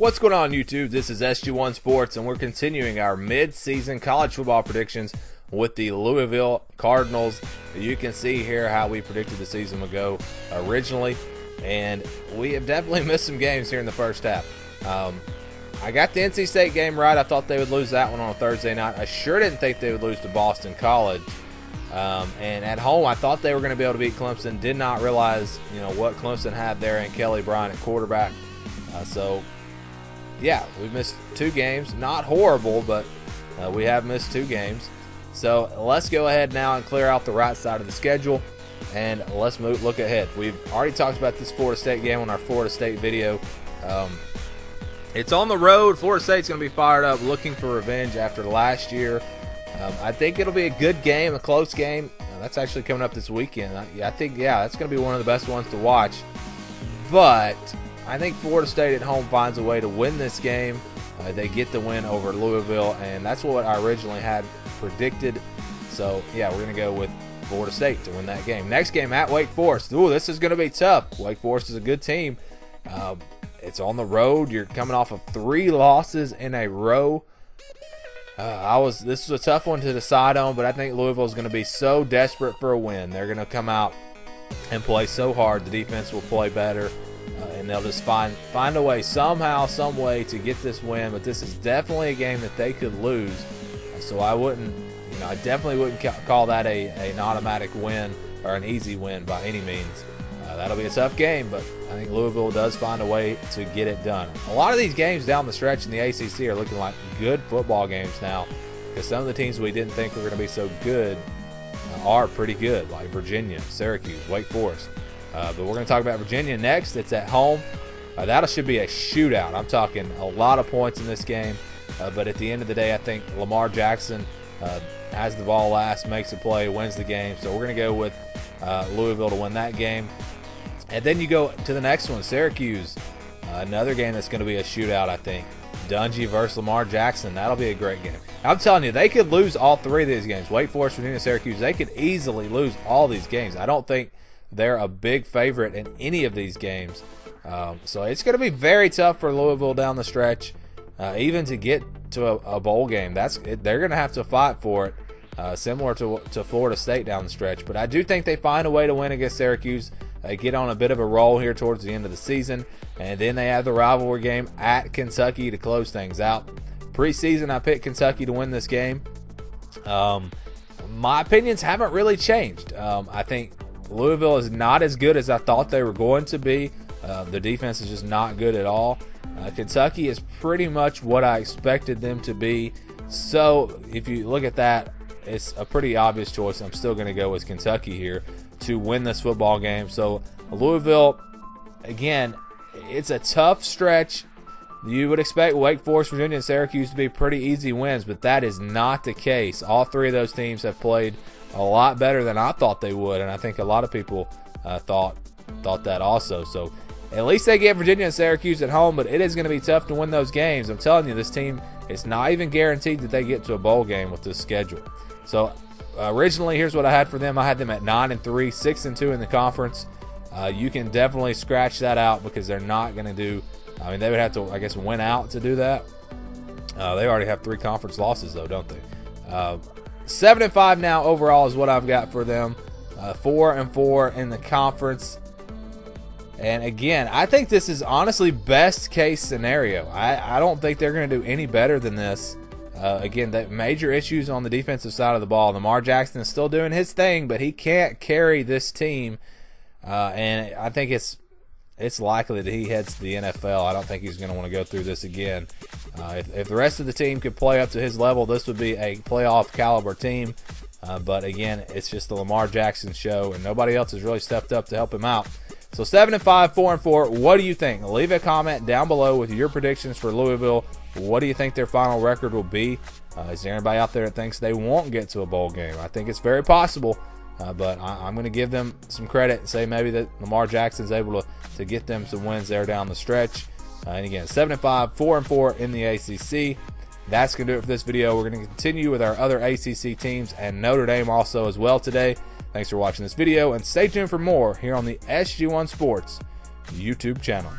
What's going on, YouTube? This is SG1 Sports, and we're continuing our mid-season college football predictions with the Louisville Cardinals. You can see here how we predicted the season would go originally, and we have definitely missed some games here in the first half. I got the NC State game right. I thought they would lose that one on a Thursday night. I sure didn't think they would lose to Boston College. And at home, I thought they were going to be able to beat Clemson. Did not realize, what Clemson had there in Kelly Bryant at quarterback. Yeah, we've missed two games. Not horrible, but we have missed two games. So let's go ahead now and clear out the right side of the schedule, and let's look ahead. We've already talked about this Florida State game on our Florida State video. It's on the road. Florida State's going to be fired up, looking for revenge after last year. I think it'll be a good game, a close game. That's actually coming up this weekend. I think that's going to be one of the best ones to watch. But I think Florida State at home finds a way to win this game. They get the win over Louisville, and that's what I originally had predicted. So, yeah, we're going to go with Florida State to win that game. Next game at Wake Forest. Ooh, this is going to be tough. Wake Forest is a good team. It's on the road. You're coming off of 3 losses in a row. This was a tough one to decide on, but I think Louisville is going to be so desperate for a win. They're going to come out and play so hard. The defense will play better. And they'll just find a way, somehow, some way to get this win. But this is definitely a game that they could lose. So I definitely wouldn't call that an automatic win or an easy win by any means. That'll be a tough game, but I think Louisville does find a way to get it done. A lot of these games down the stretch in the ACC are looking like good football games now, because some of the teams we didn't think were going to be so good are pretty good, like Virginia, Syracuse, Wake Forest. But we're going to talk about Virginia next. It's at home. That should be a shootout. I'm talking a lot of points in this game. But at the end of the day, I think Lamar Jackson has the ball last, makes a play, wins the game. So we're going to go with Louisville to win that game. And then you go to the next one, Syracuse. Another game that's going to be a shootout, I think. Dungy versus Lamar Jackson. That'll be a great game. I'm telling you, they could lose all 3 of these games. Wake Forest, Virginia, Syracuse. They could easily lose all these games. I don't think they're a big favorite in any of these games. So it's going to be very tough for Louisville down the stretch, even to get to a bowl game. They're going to have to fight for it, similar to Florida State down the stretch. But I do think they find a way to win against Syracuse. They get on a bit of a roll here towards the end of the season. And then they have the rivalry game at Kentucky to close things out. Preseason, I picked Kentucky to win this game. My opinions haven't really changed. I think Louisville is not as good as I thought they were going to be. The defense is just not good at all. Kentucky is pretty much what I expected them to be. So if you look at that, it's a pretty obvious choice. I'm still going to go with Kentucky here to win this football game. So Louisville, again, it's a tough stretch. You would expect Wake Forest, Virginia, and Syracuse to be pretty easy wins, but that is not the case. All 3 of those teams have played a lot better than I thought they would, and I think a lot of people thought that also. So at least they get Virginia and Syracuse at home, but it is going to be tough to win those games. I'm telling you, this team is not even guaranteed that they get to a bowl game with this schedule. So originally, here's what I had for them. I had them at 9-3, 6-2 in the conference. You can definitely scratch that out because they're not going to do. I mean, they would have to, I guess, win out to do that. They already have 3 conference losses, though, don't they? 7-5 now overall is what I've got for them. 4-4 in the conference. And again, I think this is honestly best case scenario. I don't think they're going to do any better than this. Again, the major issues on the defensive side of the ball. Lamar Jackson is still doing his thing, but he can't carry this team. And I think it's likely that he heads to the NFL. I don't think he's going to want to go through this again. If the rest of the team could play up to his level, this would be a playoff caliber team. But again, it's just the Lamar Jackson show, and nobody else has really stepped up to help him out. So 7-5, 4-4. What do you think? Leave a comment down below with your predictions for Louisville. What do you think their final record will be? Is there anybody out there that thinks they won't get to a bowl game? I think it's very possible. But I'm going to give them some credit and say maybe that Lamar Jackson's able to get them some wins there down the stretch. And again, 7-5, 4-4 in the ACC. That's going to do it for this video. We're going to continue with our other ACC teams and Notre Dame also as well today. Thanks for watching this video, and stay tuned for more here on the SG1 Sports YouTube channel.